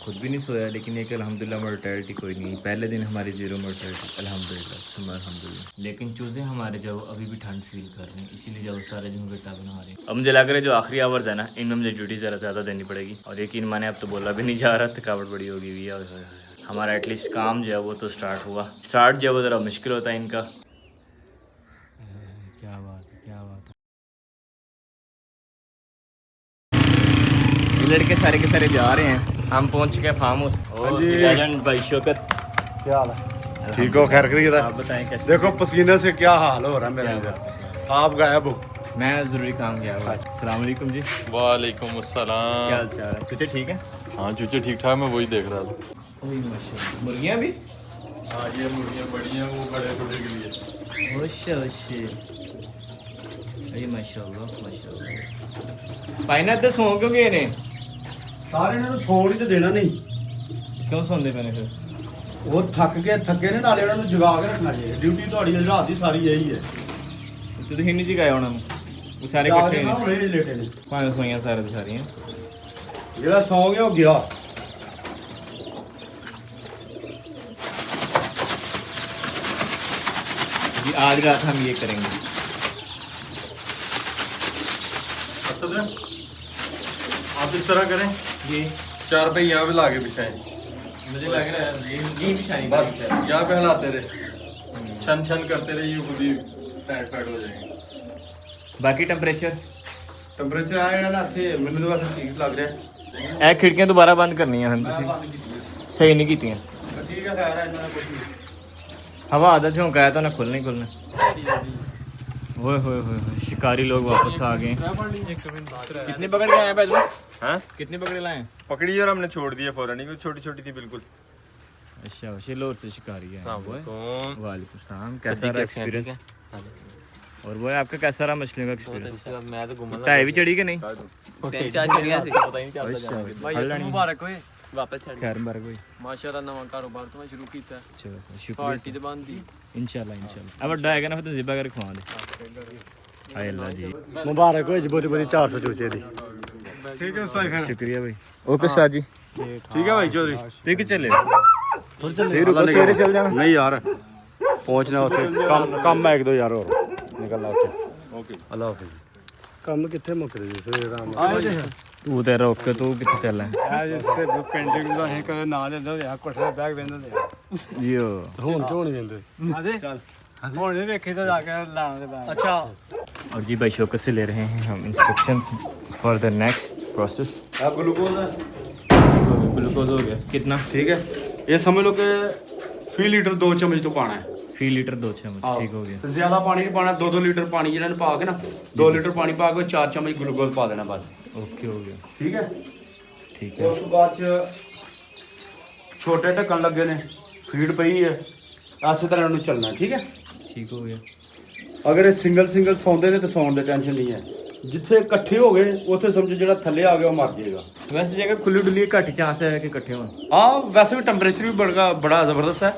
खुद भी नहीं सोया, लेकिन एक अल्हम्दुलिल्लाह मोर्टेलिटी कोई नहीं, पहले दिन हमारी 0 मोर्टेलिटी अल्हम्दुलिल्लाह। लेकिन चूज़े हमारे जो अभी भी ठंड फील कर रहे हैं, इसीलिए जो सारे दिन बेटा बना रहे हैं। अब मुझे लग रहा है जो आखिरी आवर्स है ना, इनमें मुझे ड्यूटी ज़्यादा देनी पड़ेगी। और यकीन माने अब तो बोला भी नहीं जा रहा, थकावट बड़ी होगी हुई है। हमारा एटलीस्ट काम जो है वो तो स्टार्ट हुआ। स्टार्ट जो है वो ज़रा मुश्किल होता है इनका। क्या बात है, क्या बात है। लड़के सारे के सारे जा रहे हैं, हम पहुंच चुके हैं फार्म हाउस। और लेजेंड भाई शौकत, क्या हाल है? ठीक हो? खैर खैरियत है? आप बताएं कैसे? देखो पसीने से क्या हाल हो रहा है मेरा इधर। आप गायब हो? मैं ज़रूरी काम गया हुआ। अस्सलाम वालेकुम जी। वालेकुम अस्सलाम। क्या हाल चाल है? चूचे ठीक है? हाँ चूचे ठीक ठाक, मैं वही देख रहा था। माशाल्लाह। मुर्गियाँ भी? हाँ ये मुर्गियाँ बड़ी हैं, वो बड़े छोटे के लिए। माशाल्लाह माशाल्लाह। पाइना तो सौ क्यों गए ने? सारे इन्होंने ਸੌਣ ਹੀ ਤੇ ਦੇਣਾ ਨਹੀਂ। क्यों सोंदे पे ने फिर? ਉਹ ਥੱਕੇ ਨੇ, ਨਾਲੇ ਉਹਨਾਂ ਨੂੰ ਜਗਾ ਕੇ ਰੱਖਣਾ ਚਾਹੀਦਾ। ਡਿਊਟੀ ਤੁਹਾਡੀ ਰਾਤ ਦੀ ਸਾਰੀ ਇਹੀ ਹੈ। ਤੇ ਤੁਸੀਂ ਨਹੀਂ ਜਗਾਇਆ ਉਹਨਾਂ ਨੂੰ? ਉਹ ਸਾਰੇ ਇਕੱਠੇ ਨੇ, ਹੁਣੇ ਲੇਟੇ ਨੇ। ਭਾਵੇਂ ਸੋਈਆਂ ਸਾਰੇ ਦੇ ਸਾਰੀਆਂ। ਜਿਹੜਾ ਸੌ ਗਿਆ ਉਹ ਗਿਆ। जी आज रात हम ये करेंगे। असद है, आप इस तरह करें, ये 4 पे यहाँ पे ला के बिछाएं। मुझे लग रहा है ये बिछाएंगे बस यहाँ पे हिलाते रहे, छन छन करते रहे, ये खुद ही टाइट फाइट हो जाएंगे। बाकी टेम्परेचर ਟੈਂਪਰੇਚਰ ਆ ਜਿਹੜਾ ਨਾ ਇੱਥੇ ਮੈਨੂੰ ਤਾਂ ਵੈਸੇ ਠੀਕ ਲੱਗ ਰਿਹਾ। ਇਹ ਖਿੜਕੀਆਂ ਦੁਬਾਰਾ ਬੰਦ ਕਰਨੀਆਂ ਹਨ, ਤੁਸੀਂ ਬੰਦ ਕੀਤੀ ਸਹੀ ਨਹੀਂ ਕੀਤੀਆਂ। ਹੈ। ਠੀਕ ਹੈ, ਖੈਰ ਹੈ, ਇਹਨਾਂ ਦਾ ਕੁਝ ਨਹੀਂ। हवा आधा झोंका है तो ना खुलना ही खुलना। ओए होए होए होए, शिकारी लोग वापस आ गए। कितने पकड़ के आए हैं पैदल? हाँ कितने पकड़े लाए हैं? पकड़ी और हमने छोड़ दिया फौरन ही, छोटी छोटी थी बिल्कुल। अच्छा शेलोर से शिकारी है। वालेकुम वालेकुम सलाम। कैसा रहा एक्सपीरियंस? और वो है आपका कैसा रहा मछलियों का एक्सपीरियंस? मैं तो घूमना टाई भी चढ़ी कि नहीं? 3-4 चढ़िया सी, पता ही नहीं ਚੱਲਦਾ भाई मुबारक होए वापस छड़ खैर मुबारक भाई। माशाल्लाह नवा कारोबार तो मैं शुरू कीता है। चलो शुक्रिया। पार्टी ते बंदी इंशाल्लाह अब ਵੱਡਾ ਹੈਗਾ ਨਾ ਫਿਰ ਤੁਸੀਂ ਜ਼ਿਬਾ ਕਰਕੇ ਖਵਾ ਦੇ। ਹਾਏ ਅੱਲਾ ਜੀ ਮੁਬਾਰਕ ਹੋਏ ਜੀ, ਬਹੁਤੀ ਬਹੁਤੀ 400 ਚੂਚੇ ਦੀ। ਠੀਕ ਹੈ ਉਸਤਾਦ ਖਾਨ, शुक्रिया भाई। ओके साहब जी, ठीक है भाई चौधरी। ठीक है चले थोड़ी चल रुको, सवेरे चल जाना। नहीं यार पहुंचना ਉੱਥੇ ਕੰਮ ਹੈ 1-2 ਯਾਰ ਹੋਰ ਨਿਕਲਣਾ ਉੱਥੇ। ਓਕੇ ਅੱਲਾ ਹਾਫਿਜ਼। ਕੰਮ ਕਿੱਥੇ ਮੁੱਕਦੇ ਜੀ ਸਵੇਰੇ ਆਰਾਮ ਨਾਲ। ਤੂੰ ਤੇ ਰੁਕ ਕੇ ਤੂੰ ਕਿੱਥੇ ਚੱਲਾ ਹੈ? ਆ ਜਿਸੇ ਪੈਂਡਿੰਗ ਦਾ ਹੈ ਕਦੇ ਨਾ ਦਿੰਦੇ ਹੁੰਦੇ ਆ, ਕੋਠੇ ਬੈਗ ਦਿੰਦੇ ਹੁੰਦੇ ਆ। ਜੀਓ ਹੁਣ ਕਿਉਂ ਨਹੀਂ ਦਿੰਦੇ? ਆਦੇ ਚੱਲ ਹੁਣ ਨਹੀਂ ਵੇਖੀ ਤਾਂ ਜਾ ਕੇ ਲਾਣ ਦੇ ਬੈਗ। ਅੱਛਾ और जी भाई शौकत से ले रहे हैं हम instructions for the next process. ਆ ਗਲੂਕੋਜ਼ ਹੈ, ग्लूकोज हो गया कितना? ਠੀਕ ਹੈ। ਇਹ ਸਮਝ ਲਓ ਕਿ ਫੀ ਲੀਟਰ 2 ਚਮਚ ਤੋਂ ਪਾਣਾ ਹੈ। फी लीटर 2 चम्मच ठीक हो गया। ਤੇ ਜ਼ਿਆਦਾ ਪਾਣੀ ਨਹੀਂ ਪਾਣਾ। 2-2 ਲੀਟਰ ਪਾਣੀ ਜਿਹੜਾ ਨੂੰ ਪਾ ਕੇ ਨਾ 2 ਲੀਟਰ ਪਾਣੀ ਪਾ ਕੇ 4 ਚਮਚ ਗਲੂਕੋਜ਼ ਪਾ ਦੇਣਾ ਬਸ। ओके हो गया ਠੀਕ ਹੈ। ठीक है। ਉਸ ਤੋਂ ਬਾਅਦ ਚ ਛੋਟੇ ਢੱਕਣ ਲੱਗੇ ਨੇ, ਫੀਡ ਪਈ ਹੈ, ਐਸੇ ਤਰ੍ਹਾਂ ਇਹਨੂੰ ਚੱਲਣਾ। ਠੀਕ ਹੈ। ठीक हो गया। ਅਗਰ ਇਹ ਸਿੰਗਲ ਸੌਂਦੇ ਨੇ ਤਾਂ ਸੌਣ ਦੀ ਟੈਨਸ਼ਨ ਨਹੀਂ ਹੈ। ਜਿੱਥੇ ਇਕੱਠੇ ਹੋ ਗਏ ਉੱਥੇ ਸਮਝੋ ਜਿਹੜਾ ਥੱਲੇ ਆ ਗਿਆ ਉਹ ਮਰ ਜਾਏਗਾ। वैसे जगह खुली डुली घट चांस है कि इकट्ठे हों। ਹਾਂ ਵੈਸੇ ਵੀ ਟੈਂਪਰੇਚਰ ਵੀ ਬੜਾ ਜ਼ਬਰਦਸਤ ਹੈ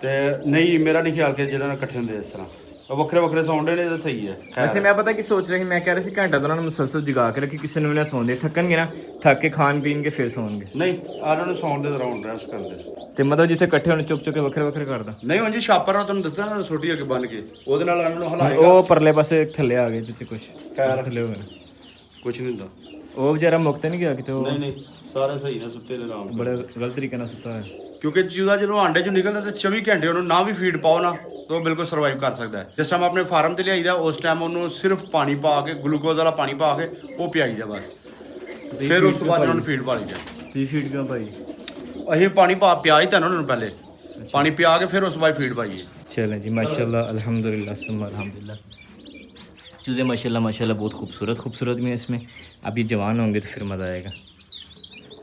ਤੇ ਨਹੀਂ ਮੇਰਾ ਨਹੀਂ ਖਿਆਲ ਕਿ ਜਿਹੜਾ ਨਾਲ ਇਕੱਠੇ ਹੁੰਦੇ ਇਸ ਤਰ੍ਹਾਂ ਉਹ ਵੱਖਰੇ ਸੌਂਦੇ ਨੇ ਤਾਂ ਸਹੀ ਹੈ। वैसे मैं पता की सोच रही मैं कह रही थी घंटा तो उन्होंने मुसलसल जगा के रखी, किसी ने भी ना सौंदे थकनगे ना, थक के खान पीन के फिर सौंगे। ਨਹੀਂ ਇਹਨਾਂ ਨੂੰ ਸੌਣ ਦੇ ਰਾਉਂਡ ਰੈਸਟ ਕਰਦੇ ਸੀ। ਤੇ ਮਤਲਬ ਜਿੱਥੇ ਇਕੱਠੇ ਹੋਣੇ ਚੁੱਕ ਕੇ ਵੱਖਰੇ ਕਰਦਾ। ਨਹੀਂ ਹੁਣ ਜੀ ਛਾਪਰ ਨਾਲ ਤੁਹਾਨੂੰ ਦੱਸਿਆ ਨਾ, ਛੋਟੀ ਅੱਗੇ ਬੰਨ ਕੇ ਉਹਦੇ ਨਾਲ ਇਹਨਾਂ ਨੂੰ ਹਲਾਏਗਾ। ਉਹ ਪਰਲੇ ਪਾਸੇ ਥੱਲੇ ਆ ਗਏ ਜਿੱਥੇ ਕੁਝ ਖੈਰ ਥੱਲੇ ਹੋ ਗਏ। ਕੁਝ ਨਹੀਂ ਹੁੰਦਾ। ਉਹ ਵਿਚਾਰਾ ਮੁਕਤ ਨਹੀਂ ਗਿਆ ਕਿਤੇ, ਉਹ ਨਹੀਂ ਸਾਰੇ ਸਹੀ ਨੇ, ਸੁੱਤੇ ਦੇ ਆਰਾਮ। ਬੜੇ ਗਲਤ ਤਰੀਕੇ ਨਾਲ ਸੁੱਤਾ ਹੈ। ਕਿਉਂਕਿ ਚੂਜ਼ਾ ਜਦੋਂ ਆਂਡੇ ਚੋਂ ਨਿਕਲਦਾ ਤੇ 24 ਘੰਟੇ ਉਹਨੂੰ ਨਾ ਵੀ ਫੀਡ ਪਾਓ ਨਾ ਤਾਂ ਉਹ ਬਿਲਕੁਲ ਸਰਵਾਈਵ ਕਰ ਸਕਦਾ ਹੈ। ਜਿਸ ਟਾਈਮ ਆਪਣੇ ਫਾਰਮ ਤੇ ਲਿਆਈਦਾ ਉਸ ਟਾਈਮ ਉਹਨੂੰ ਸਿਰਫ ਪਾਣੀ ਪਾ ਕੇ, ਗਲੂਕੋਜ਼ ਵਾਲਾ ਪਾਣੀ ਪਾ ਕੇ ਉਹ ਪਿਆਈਦਾ ਬਸ। ਫਿਰ ਉਸ ਤੋਂ ਬਾਅਦ ਉਹਨਾਂ ਨੂੰ ਫੀਡ ਪਾ ਲਈਦਾ। ਤੁਸੀਂ ਫੀਡ ਕਿਉਂ ਭਾਈ? ਅਸੀਂ ਪਾਣੀ ਪਿਆ ਹੀ ਤਾਂ ਉਹਨਾਂ ਨੂੰ ਪਹਿਲੇ, ਪਾਣੀ ਪਿਆ ਕੇ ਫਿਰ ਉਸ ਤੋਂ ਬਾਅਦ ਫੀਡ ਪਾਈਏ। चलें जी माशाल्लाह अल्हम्दुलिल्लाह सुम्मा अल्हम्दुलिल्लाह। चूज़े माशाल्लाह बहुत खूबसूरत भी हैं इसमें। अब ये जवान होंगे तो फिर मज़ा आएगा।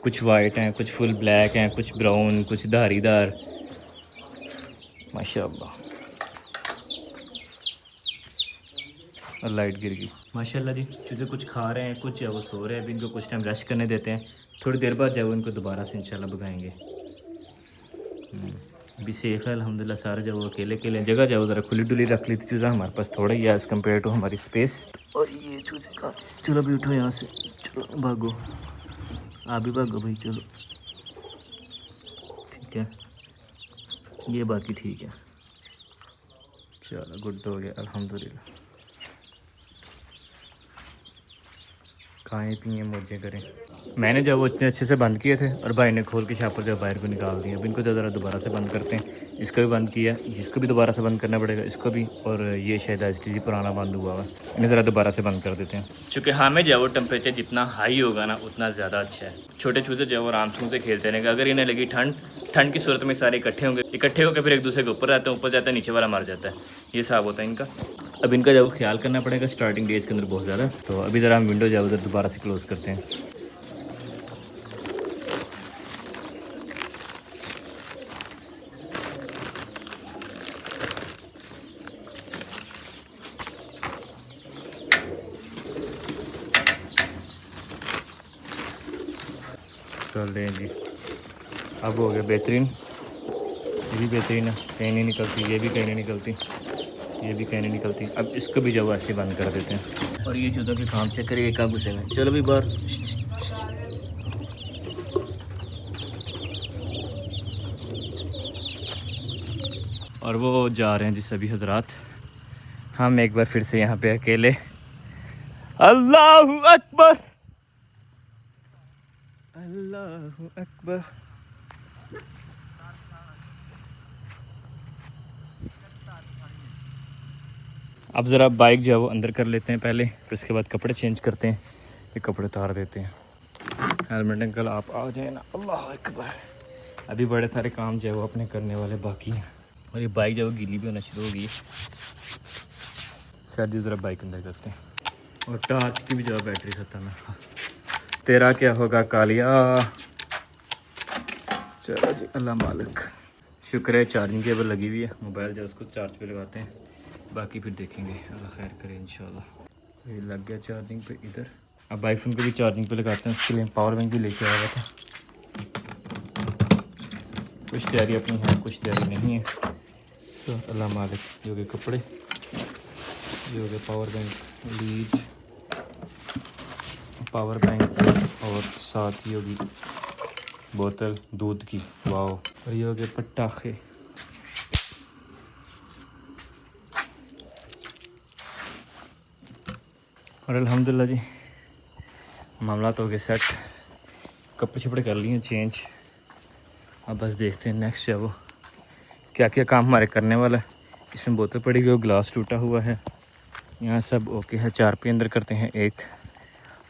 कुछ वाइट हैं, कुछ फुल ब्लैक हैं, कुछ ब्राउन, कुछ धारीदार माशाल्लाह। और लाइट गिर गई माशाल्लाह जी। चूज़े कुछ खा रहे हैं, कुछ है वो सो रहे हैं। अभी इनको कुछ टाइम रेस्ट करने देते हैं, थोड़ी देर बाद जब इनको दोबारा से इंशाल्लाह भगाएंगे। भी सेफ़ है अल्हम्दुलिल्लाह। सारे जब वो अकेले जगह जाओ ज़रा खुली डुली रख ली थी चूज़ा, हमारे पास थोड़ा ही है एज़ कम्पेयर टू हमारी स्पेस। और ये चूज़े का चलो अभी उठो यहाँ से, चलो भागो, आप भी भागो भाई, चलो ठीक है, ये बाकी ठीक है। चलो गुड हो गया अल्हम्दुलिल्लाह। खाएँ पिए मौजें करें। मैंने जब वो इतने अच्छे से बंद किए थे और भाई ने खोल के शापर जो बाहर को निकाल दिए। अब इनको ज़रा दोबारा से बंद करते हैं। इसको भी बंद किया, इसको भी दोबारा से बंद करना पड़ेगा, इसको भी। और ये शायद STG पुराना बंद हुआ है, इन्हें ज़रा दोबारा से बंद कर देते हैं। चूँकि हमें जो वो टेम्परेचर जितना हाई होगा ना उतना ज़्यादा अच्छा है। छोटे चूजे जो वो आराम से खेलते रहेंगे। अगर इन्हें लगी ठंड की सूरत में सारे इकट्ठे होकर फिर एक दूसरे के ऊपर जाते हैं, ऊपर जाता है, नीचे वाला मर जाता है। ये हिसाब होता है इनका। अब इनका जब ख्याल करना पड़ेगा स्टार्टिंग डेज के अंदर बहुत ज़्यादा। तो अभी ज़रा हम विंडो जो उधर दोबारा से क्लोज़ करते हैं। चल रहे हैं जी, अब हो गया बेहतरीन। ये भी बेहतरीन है, कहीं नहीं निकलती, ये भी कहीं नहीं निकलती, ये भी कहीं नहीं निकलती। अब इसको भी जब ऐसे बंद कर देते हैं। और ये चूज़ों के काम चेक करिए कहाँ घुसे हुए। चलो भी बाहर। और वो जा रहे हैं जी सभी हजरात। हम एक बार फिर से यहाँ पे अकेले। अल्लाहु अकबर, अल्लाहु अकबर। अब ज़रा बाइक जो है वो अंदर कर लेते हैं पहले, फिर उसके बाद कपड़े चेंज करते हैं, फिर कपड़े उतार देते हैं। हेलमेट अंकल आप आ जाए ना। अल्लाह अकबर। अभी बड़े सारे काम जो है वो अपने करने वाले बाकी हैं। और ये बाइक जो है वो गीली भी होना शुरू हो गई है। शायद ज़रा बाइक अंदर करते हैं। और टॉर्च की भी जो है बैटरी खत्म है। तेरा क्या होगा कालिया। चलो जी अल्लाह मालिक। शुक्र है चार्जिंग केबल लगी हुई है। मोबाइल जो उसको चार्ज पे लगाते हैं, बाकी फिर देखेंगे, अल्लाह खैर करे इंशाल्लाह। ये लग गया चार्जिंग पे इधर। अब आईफोन को भी चार्जिंग पे लगाते हैं। उसके लिए पावर बैंक भी लेके आया था। कुछ तैयारी अपनी है, कुछ तैयारी नहीं है। तो अल्लाह मालिक। ये हो गए कपड़े, ये हो गया power bank, lead, power bank, और साथ ही होगी बोतल दूध की। वाओ। और ये हो गए पटाखे। और अल्हम्दुलिल्लाह जी मामला तो हो गए सेट। कपड़े शपड़े कर लिए चेंज। अब बस देखते हैं नेक्स्ट है वो क्या क्या काम हमारे करने वाला है। इसमें बोतल पड़ी हुई, ग्लास टूटा हुआ है। यहाँ सब ओके है। 4 पे अंदर करते हैं एक।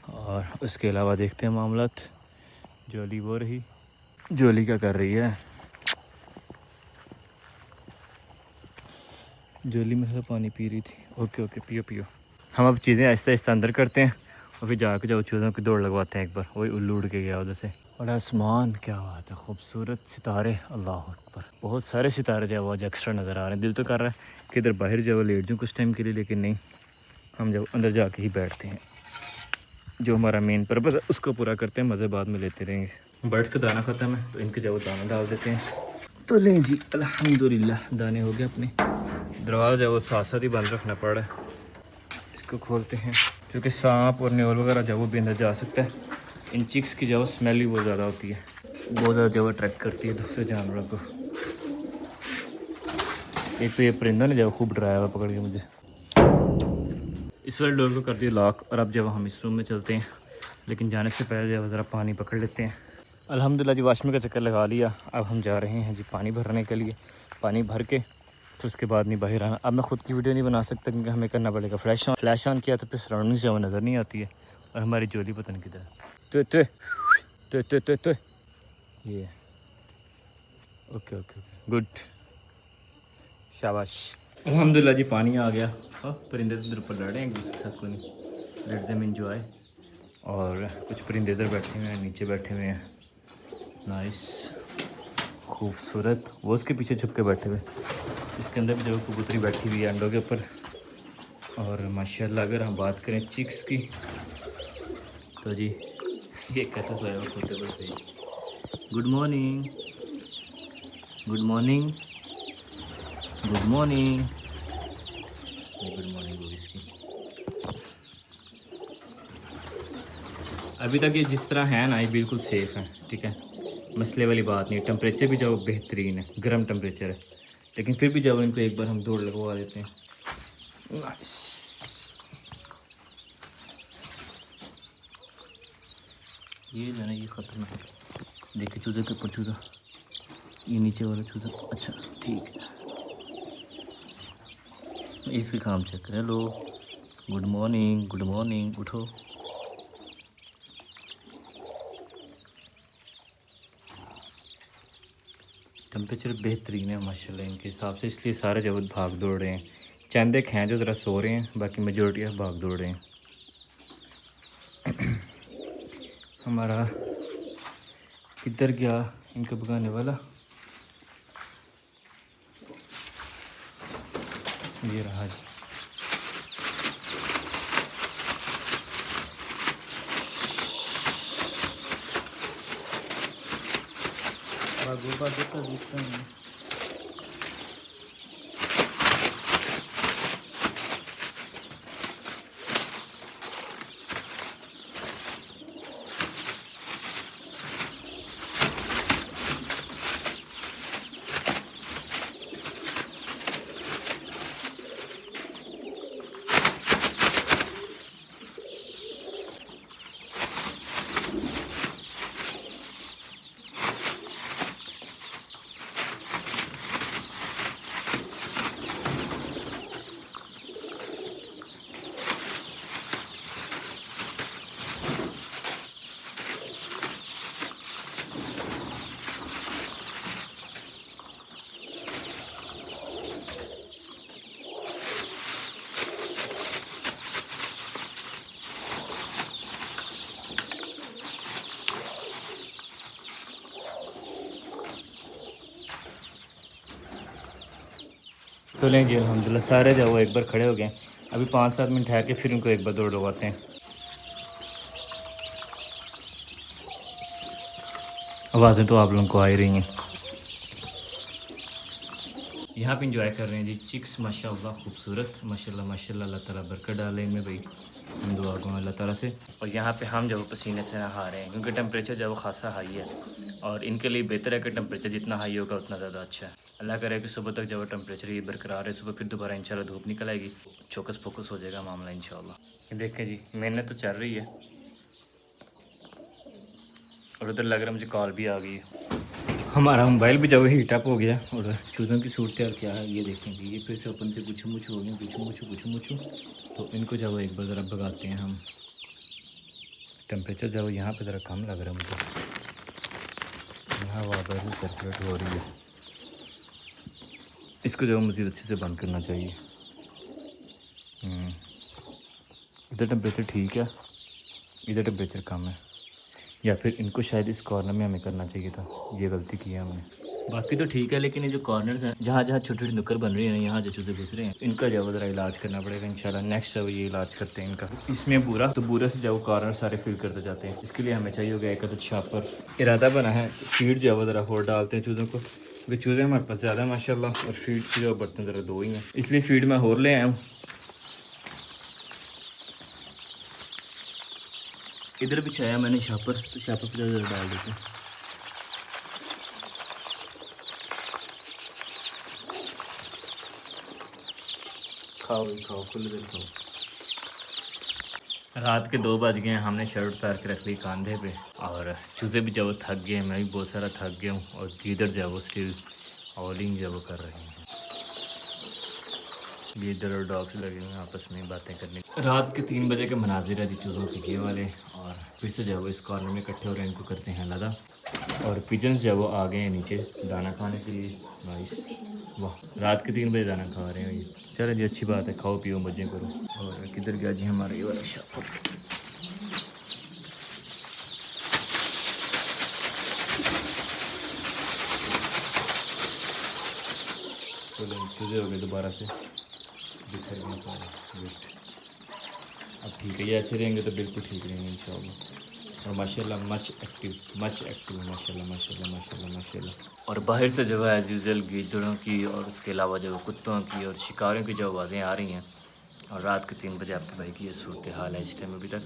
और उसके अलावा देखते हैं मामलात। जोली वो रही, जोली क्या कर रही है। जोली में से पानी पी रही थी। ओके ओके पियो पियो। हम अब चीज़ें आहिस्ता आहिस्ता अंदर करते हैं और फिर जाकर जो चूज़ों की दौड़ लगवाते हैं एक बार। वही उल्लू उड़ के गया उधर से। और आसमान क्या बात है, खूबसूरत सितारे। अल्लाह अकबर। बहुत सारे सितारे जो है वो आज एक्स्ट्रा नज़र आ रहे हैं। दिल तो कर रहा है कि इधर बाहर जो है लेट जाऊँ कुछ टाइम के लिए, लेकिन नहीं, हम जब अंदर जाके ही बैठते हैं। जो हमारा मेन पर्पज़ है उसको पूरा करते हैं, मज़े बाद में लेते रहेंगे। बर्ड्स का दाना ख़त्म है तो इनके जो दाना डाल देते हैं। तो लें जी अल्हम्दुलिल्लाह दाने हो गए अपने। दरवाज़ा वो साथ साथ ही बंद रखना पड़ रहा है। इसको खोलते हैं क्योंकि सांप और न्योल वगैरह जब वो भी अंदर जा सकता है। इन चिक्स की जो स्मेल भी बहुत ज़्यादा होती है, बहुत ज़्यादा जो अट्रैक्ट करती है दूसरे जानवरों को। एक तो ये परिंदा ने जब खूब डराया हुआ पकड़ के मुझे। इस वाले डोर को कर दिया लॉक। और अब जब हम इस रूम में चलते हैं, लेकिन जाने से पहले जब ज़रा पानी पकड़ लेते हैं। अल्हम्दुलिल्लाह जी वाशरूम का चक्कर लगा लिया। अब हम जा रहे हैं जी पानी भरने के लिए। पानी भर के फिर उसके बाद नहीं बाहर आना। अब मैं ख़ुद की वीडियो नहीं बना सकता क्योंकि हमें करना पड़ेगा फ्लैश ऑन किया तो फिर सराउंडिंग से वो नज़र नहीं आती है। और हमारी जोली पता नहीं किधर। तो ये ओके ओके ओके गुड, शाबाश। अल्हम्दुलिल्लाह जी पानी आ गया। परिंदे इधर ऊपर लड़ रहे हैं एक दूसरे के साथ, कोई नहीं, लेट देम एंजॉय। और कुछ परिंदे इधर बैठे हुए हैं, नीचे बैठे हुए हैं। नाइस, खूबसूरत। वो उसके पीछे छुप के बैठे हुए। इसके अंदर भी जो कबूतरी बैठी हुई है अंडों के ऊपर। और माशाल्लाह अगर हम बात करें चिक्स की तो जी ये कैसे सोया हुआ खोते पर से। Good morning, good morning, good morning, good morning होगी इसकी। अभी तक ये जिस तरह है ना, ये बिल्कुल सेफ़ है, ठीक है। मसले वाली बात नहीं है। टेम्परेचर भी जो बेहतरीन है, गर्म टेम्परेचर है, लेकिन फिर भी जब इनको एक बार हम दौड़ लगवा देते हैं। ये जो है ना, ये ख़तरनाक है। देखिए चूज़े के ऊपर चूज़ा, ये नीचे वाला चूज़ा। अच्छा ठीक है, इसके काम चेक करें। लो, गुड मॉर्निंग, गुड मॉर्निंग, उठो। टेम्परेचर बेहतरीन है माशाल्लाह इनके हिसाब से, इसलिए सारे जब भाग दौड़ रहे हैं। चंद एक हैं जो ज़रा सो रहे हैं, बाकी मेजोरिटी ऑफ भाग दौड़ रहे हैं। हमारा किधर गया इनको भगाने वाला? ये रहा जी। तो लें जी, अल्हम्दुलिल्लाह सारे जो वो एक बार खड़े हो गए। अभी 5-7 मिनट है कि फिर इनको एक बार दौड़ लगवाते हैं। आवाज़ें तो आप लोगों को आ ही रही हैं। यहाँ पे इंजॉय कर रहे हैं जी चिक्स, माशाल्लाह खूबसूरत, माशाल्लाह माशाल्लाह। अल्लाह ताला बरकत डाले इनमें भाई, हम दुआ करूँ अल्लाह ताला से। और यहाँ पे हम जब पसीने से नहा रहे हैं, क्योंकि टेम्परेचर जो वो खासा हाई है, और इनके लिए बेहतर है कि टेम्परेचर जितना हाई होगा उतना ज़्यादा अच्छा है। अल्लाह करे कि सुबह तक जब टेम्परेचर ये बरकरार है, सुबह फिर दोबारा इंशाल्लाह धूप निकल आएगी, चौकस फोकस हो जाएगा मामला इंशाल्लाह। देखें जी, मेहनत तो चल रही है, और उधर लग रहा है मुझे कॉल भी आ गई है। हमारा मोबाइल भी जब हीट अप हो गया, और चूज़ों की सूरत क्या है ये देखेंगे। ये फिर से अपन से गुच्छू मुच्छू हो गए, गुच्छू मुच्छू। तो इनको जब एक बार ज़रा भगाते हैं हम। टेम्परेचर जब यहाँ पे ज़रा कम लग रहा है मुझे, यहाँ वाटर भी सर्कुलेट हो रही है। इसको जो मज़ीद अच्छे से बंद करना चाहिए। इधर टेम्परेचर ठीक है, इधर टेम्परेचर कम है, या फिर इनको शायद इस कॉर्नर में हमें करना चाहिए था, ये गलती की है हमने। बाकी तो ठीक है, लेकिन ये जो कॉर्नर्स हैं जहाँ जहाँ छोटी छोटी नुक्कड़ बन रही है, यहाँ जो चूज़े घुस रहे हैं, इनका जो ज़रा इलाज करना पड़ेगा इंशाल्लाह। नेक्स्ट जब ये इलाज करते हैं इनका, इसमें बूरा तो बूरा से जो कॉर्नर सारे फिल करते जाते हैं। इसके लिए हमें चाहिए होगा एक अदद शापर। इरादा बना है फीड जो है ज़रा और डालते हैं चूज़ों को, क्योंकि चूज़े हमारे पास ज़्यादा माशाल्लाह, और फीड के जो बर्तन ज़रा 2 ही हैं, इसलिए फीड मैं और ले आया हूँ। इधर बिछाया मैंने शापर, तो शापर पर ज़रा डाल देते हैं। खाओ खुले दिल खाओ। रात के 2 बज गए हैं, हमने शर्ट उतार के रख ली कंधे पे, और चूज़े भी जब थक गए, मैं भी बहुत सारा थक गया हूँ, और इधर जब वो स्टिल ऑलिंग जब कर रहे हैं। ये इधर और डॉग्स लगे हुए हैं आपस में बातें करने। रात के 3 बजे के मनाजिर है जी चूज़ों के ये वाले, और फिर से जब वो इस कॉर्नर में इकट्ठे हो रहे हैं, इनको करते हैं लदा। और पिजन्स जब वो आ गए हैं नीचे दाना खाने के लिए। नाइस, वाह, रात के 3 बजे दाना खा रहे हैं ये। चलो जी, अच्छी बात है, खाओ पियो मजे करो। और किधर गया जी हमारा ये वाला शापर? चलो चूज़े हो गए दोबारा से बिखर गए सारे। अब ठीक है, ये ऐसे रहेंगे तो बिल्कुल ठीक रहेंगे इंशाल्लाह। और माशाल्लाह मच एक्टिव माशाल्लाह माशाल्लाह माशाल्लाह माशाल्लाह। और बाहर से जो है एज़ यूजुअल गीदड़ों की, और उसके अलावा जो कुत्तों की और शिकारियों की जो आवाज़ें आ रही हैं, और रात के 3 बजे आपके भाई की ये सूरत हाल है इस टाइम अभी तक।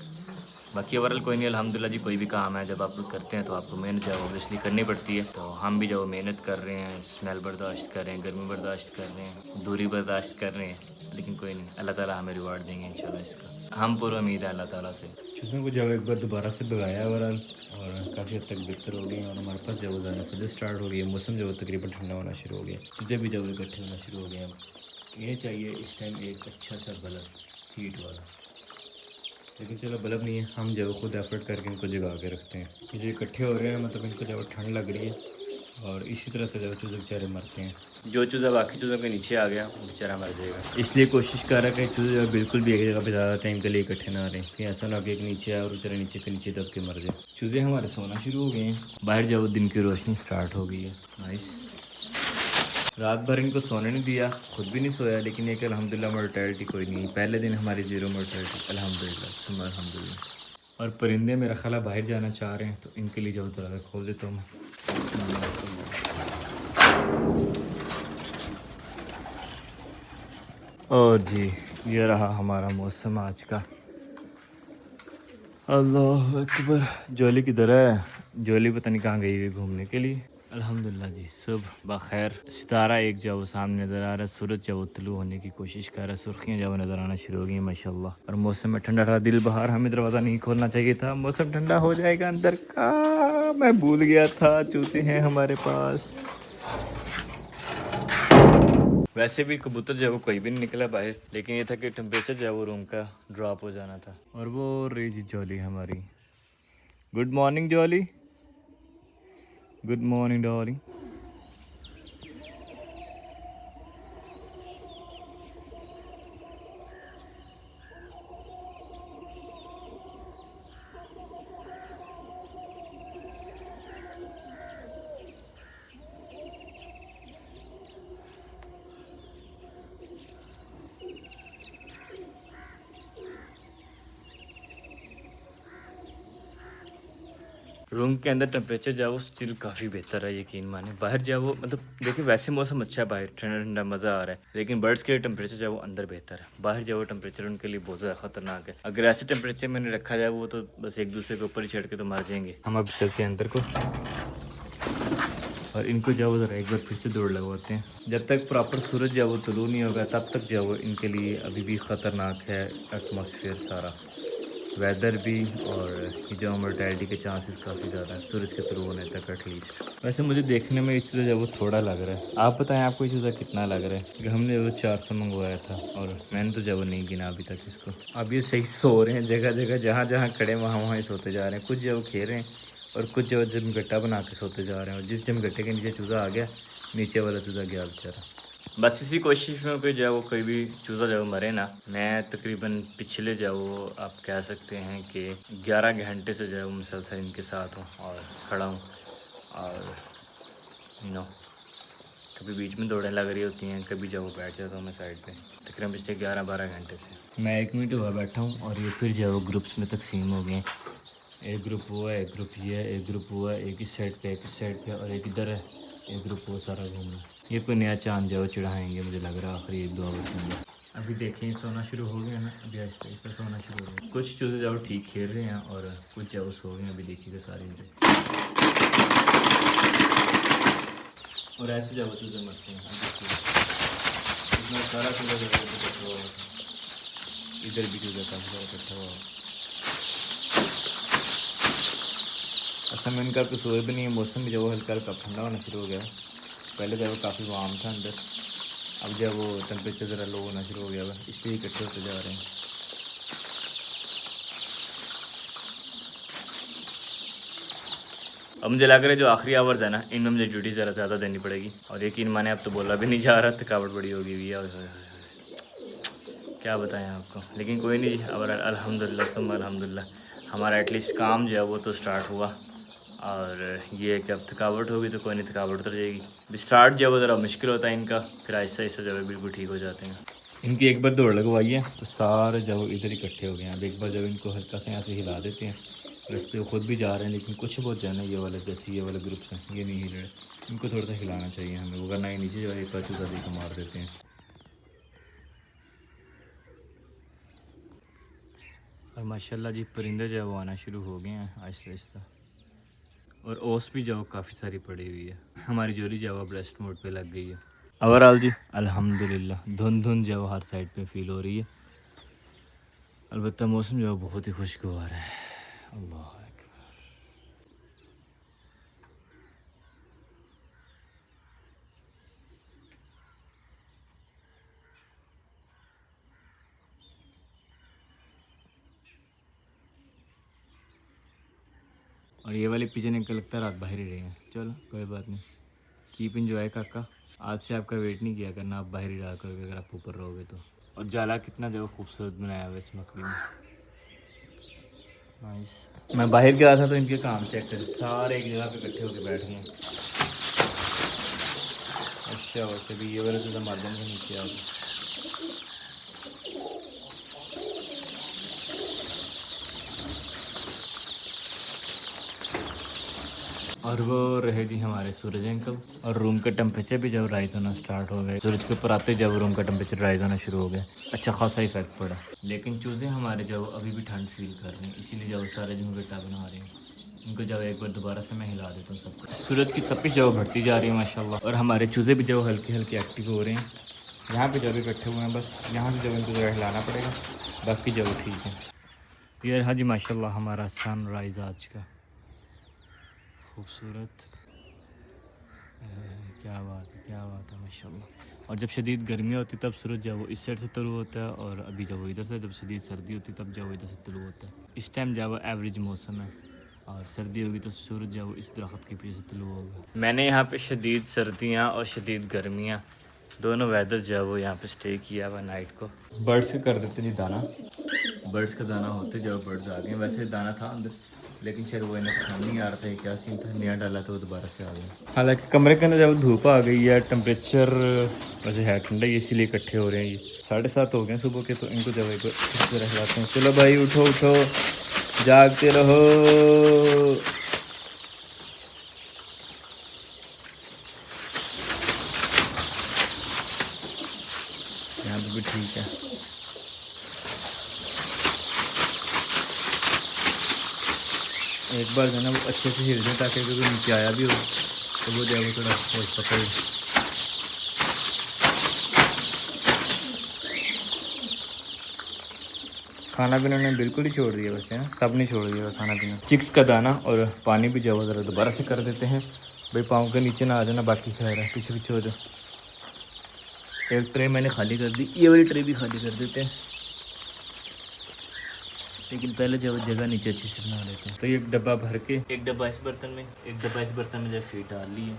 बाकी ओवरऑल कोई नहीं, अल्हम्दुलिल्लाह जी। कोई भी काम है जब आप लोग करते हैं तो आपको मेहनत जो है ऑब्वियसली करनी पड़ती है। तो हम भी जो मेहनत कर रहे हैं, स्मेल बर्दाश्त कर रहे हैं, गर्मी बर्दाश्त कर रहे हैं, दूरी बर्दाश्त कर रहे हैं, लेकिन कोई नहीं, अल्लाह ताला हमें रिवार्ड देंगे इंशाल्लाह इसका। हम पूरा उम्मीद है अल्लाह ताला से। चूज़ों को जब एक बार दोबारा से भगाया ओवरऑल, और काफ़ी हद तक बेहतर हो गई और हमारे पास जब जाना फिर स्टार्ट हो गई है। मौसम जो तकरीबन ठंडा होना शुरू हो गया, चीज़ें भी जब इकट्ठे होना शुरू हो गए हैं। ये चाहिए इस टाइम एक अच्छा सा बल्ब हीट वाला, लेकिन चलो बल्ब नहीं है, हम जो खुद एफर्ट करके इनको जगा के रखते हैं। ये जो इकट्ठे हो रहे हैं मतलब इनको जब ठंड लग रही है और इसी तरह से जब चूज़े बेचारे मरते हैं। जो चूज़ा बाकी चूज़ों के नीचे आ गया वो बेचारा मर जाएगा, इसलिए कोशिश कर रहा है कि चूज़े बिल्कुल भी एक जगह पे ज़्यादा टाइम के लिए इकट्ठे ना रहें, कि ऐसा ना कि एक नीचे आए और बेचारे नीचे के नीचे दब के मर जाए। चूज़े हमारे सोना शुरू हो गए हैं, बाहर जब दिन की रोशनी स्टार्ट हो गई है। नाइस। रात भर इनको सोने नहीं दिया, खुद भी नहीं सोया, लेकिन एक अल्हम्दुलिल्लाह मोर्टेलिटी कोई नहीं। पहले दिन हमारी ज़ीरो मोर्टेलिटी अल्हम्दुलिल्लाह सुम्मा अल्हम्दुलिल्लाह। और परिंदे मेरा ख्याल बाहर जाना चाह रहे हैं, तो इनके लिए जो दरवाज़ा खोल देता हूँ। और जी ये रहा हमारा मौसम आज का। अल्लाह अकबर। जोली किधर है? जोली पता नहीं कहाँ गई हुई घूमने के लिए। अल्हम्दुलिल्लाह जी सुबह बखैर। सितारा एक जो सामने नज़र आ रहा है, सूरज जब तुलू होने की कोशिश कर रहा है, सुर्खियाँ जब नज़र आना शुरू हो गई माशाल्लाह। और मौसम में ठंडा था, दिल बहार। हमें दरवाज़ा नहीं खोलना चाहिए था, मौसम ठंडा हो जाएगा अंदर का, मैं भूल गया था। चूते हैं हमारे पास। वैसे भी कबूतर जो है वो कोई भी नहीं निकला बाहर, लेकिन ये था कि टेम्परेचर जो है वो रूम का ड्रॉप हो जाना था। और वो रही जी जॉली हमारी। Good morning jolly. Good morning darling. Room के अंदर टेम्परेचर जो है वो स्टिल काफ़ी बेहतर है, यकीन माने। बाहर जो है वो मतलब देखिए वैसे मौसम अच्छा है, बाहर ठंडा ठंडा मज़ा आ रहा है, लेकिन बर्ड्स के लिए टेम्परेचर जो है वो अंदर बेहतर है। बाहर जो है वो टेम्परेचर उनके लिए बहुत ज़्यादा ख़तरनाक है। अगर ऐसे टेम्परेचर में नहीं रखा जाए वो तो बस एक दूसरे के ऊपर ही चढ़ के तो मर जाएंगे। हम अब चलते हैं अंदर को और इनको जो है वो ज़रा एक बार फिर से दौड़ लगवाते हैं। जब तक प्रॉपर सूरज जो है वो तुलू नहीं होगा तब तक जो है वो इनके लिए अभी भी ख़तरनाक है एटमॉस्फेयर सारा, वेदर भी, और ये जो मोर्टेलिटी के चांसेस काफ़ी ज़्यादा है सूरज के थ्रू होने तक एटलीस्ट। वैसे मुझे देखने में ये चूज़ा जो वो थोड़ा लग रहा है, आप बताएं आपको ये चूज़ा कितना लग रहा है? कि हमने वो 400 मंगवाया था और मैंने तो जो वो नहीं गिना अभी तक इसको। अब ये सही सो रहे हैं जगह जगह, जहाँ जहाँ खड़े वहाँ वहाँ ही सोते जा रहे हैं। कुछ जो वो खेल रहे हैं और कुछ जो जमगट्टा बना के सोते जा रहे हैं, और जिस जमगट्टे के नीचे चूज़ा आ गया नीचे वाला चूज़ा गया बेचारा। बस इसी कोशिश में कि जो वो कोई भी चूज़ा जो मरे ना। मैं तकरीबन पिछले जो वो आप कह सकते हैं कि 11 घंटे से जो है वो मुसलसल इनके साथ हूँ और खड़ा हूँ, और कभी बीच में दौड़ें लग रही होती हैं, कभी जो वो बैठ जाता हूँ मैं साइड पे। तकरीबन पिछले 11-12 घंटे से मैं 1 मिनट हुआ बैठा हूँ, और ये फिर जो वो ग्रुप्स में तकसीम हो गए। एक ग्रुप वो है, एक ग्रुप ये है, एक ग्रुप वो है, एक इस साइड पे, एक इस साइड पे, और एक इधर है, एक ग्रुप वो सारा घूमना। ये कोई नया चांद जो चढ़ाएंगे मुझे लग रहा है आखिरी 1-2 आवर के अंदर। अभी देखें सोना शुरू हो गया ना, अभी आहिस्ता आहिस्ता सोना शुरू हो गया। कुछ चूज़े जो ठीक खेल रहे हैं और कुछ जो सो गए हैं, अभी देखिएगा सारे इधर। और ऐसे जो चूज़े मरते हैं, इतना सारा चूज़ा जो है इकट्ठा हुआ, इधर भी चूज़ा काफ़ी सारा इकट्ठा हुआ। असल में इनका कसूर भी नहीं है, मौसम भी जब हल्का हल्का ठंडा होना शुरू हो गया। पहले जब वो काफ़ी वार्म था अंदर, अब जब वो टेम्परेचर ज़रा लो होना शुरू हो गया है, इसलिए इकट्ठे होते जा रहे हैं। अब मुझे लग रहा है जो आखिरी आवर्स है ना, इनमें मुझे ड्यूटी ज़रा ज़्यादा देनी पड़ेगी, और यकीन माने अब तो बोला भी नहीं जा रहा, थकावट बड़ी हो गई हुई है, क्या बताएं आपको। लेकिन कोई नहीं, अब अल्हम्दुलिल्लाह सुम्मा अल्हम्दुलिल्लाह हमारा एटलीस्ट काम जो है वो तो स्टार्ट हुआ। और ये है कि अब थकावट होगी तो कोई नहीं, थकावट उतर जाएगी। स्टार्ट जो है ज़रा मुश्किल होता है इनका, फिर आहिस्ता आहिस्ता जो है बिल्कुल ठीक हो जाते हैं। इनकी एक बार दौड़ लगवाई है तो सारे जब इधर इकट्ठे हो गए हैं। अब एक बार जब इनको हल्का से यहाँ से हिला देते हैं, रस्ते खुद भी जा रहे हैं, लेकिन कुछ बहुत जाना ये वाला, जैसे ये वाला ग्रुप है ये नहीं हिल रहे, इनको थोड़ा सा हिलाना चाहिए हमें, वरना ये नीचे जो है एक बार चूज़ा दे को मार देते हैं। और माशाल्लाह जी परिंदे जो है वो आना शुरू हो गए हैं आहिस्ता आहिस्ता। और ओस भी जो काफ़ी सारी पड़ी हुई है। हमारी जोड़ी जो है वो ब्रेस्ट मोड पे लग गई है। ओवरऑल जी अल्हम्दुलिल्लाह धुंध धुंध जो हर साइड पे फील हो रही है। अलबत्ता मौसम जो है बहुत ही खुशगवार है। अल्लाह अकबर। और ये वाली पिजन इनका लगता है रात बाहर ही रहे हैं। चलो कोई बात नहीं, कीप इंजॉय काका। आज से आपका वेट नहीं किया करना, आप बाहर ही रहा करोगे अगर आप ऊपर रहोगे तो। और जाला कितना जो खूबसूरत बनाया हुआ है इस मकली में। नाइस। मैं बाहर गया था तो इनके काम चेक कर, सारे एक जगह पे इकट्ठे होकर बैठ गए। अच्छा वैसे भी ये वाले तो माध्यम से नीचे आ गए। और वो रहे जी हमारे सूरज अंकल। और रूम का टेम्परेचर भी जब राइज होना स्टार्ट हो गए, सूरज के ऊपर आते जब रूम का टेम्परेचर राइज होना शुरू हो गया, अच्छा खासा इफेक्ट पड़ा। लेकिन चूज़े हमारे जब अभी भी ठंड फील कर रहे हैं, इसीलिए जब सारे दिन गट्टा बना रहे हैं। इनको जब एक बार दोबारा से मैं हिला देता हूँ सबको। सूरज की तपिश जब बढ़ती जा रही है माशाल्लाह। और हमारे चूज़े भी जब हल्के हल्के एक्टिव हो रहे हैं। यहाँ पे जब इकट्ठे हुए हैं, बस यहाँ से जब इनको ज़रा हिलाना पड़ेगा, बाकी जब ठीक है। ये हाँ जी माशाल्लाह हमारा सनराइज़ आज का खूबसूरत। क्या बात है माशाल्लाह। और जब शदीद गर्मी होती तब सूरज जब वो इस साइड से तुलू होता है, और अभी जब वो इधर से, जब शदीद सर्दी होती तब जब वो इधर से तुलू होता है। इस टाइम जब वो एवरेज मौसम है, और सर्दी होगी तो सूरज जब वो इस दरख्त के पीछे से तुलू होगा। मैंने यहाँ पे शदीद सर्दियाँ और शदीद गर्मियाँ दोनों वेदर जो है वो यहाँ पे स्टे किया हुआ नाइट को। बर्ड्स का कर देते जी दाना, बर्ड्स का दाना होते जब बर्ड्स आ गए। वैसे दाना था अंदर, लेकिन शायद वो इन्हें पसंद नहीं आ रहा था, क्या सीन था, नया डाला तो वो दोबारा से आ गया। हालांकि कमरे के अंदर जब धूप आ गई है, टेम्परेचर वैसे है ठंडा, इसीलिए इकट्ठे हो रहे हैं। ये 7:30 हो गए सुबह के, तो इनको जब एक बार रहलाते हैं। चलो भाई उठो उठो, जागते रहो। यहाँ पे भी ठीक है। एक बार जो है ना वो अच्छे से हिल जाए, ताकि अगर वो नीचे आया भी हो तो वो जो है वो थोड़ा होश पकड़। खाना पीना ने बिल्कुल ही छोड़ दिया वैसे ना, सब नहीं छोड़ दिया खाना पीना। चिक्स का दाना और पानी भी जो है ज़रा दोबारा से कर देते हैं भाई, पाँव के नीचे ना आ जाना, बाकी खैर है पीछे पीछे हो जाओ। एक ट्रे मैंने खाली कर दी, ये वाली ट्रे भी खाली कर देते हैं, लेकिन पहले जब जगह नीचे अच्छी से बना लेते हैं। तो ये डब्बा भर के, एक डब्बा इस बर्तन में, एक डब्बा इस बर्तन में जब फीड डाल ली है।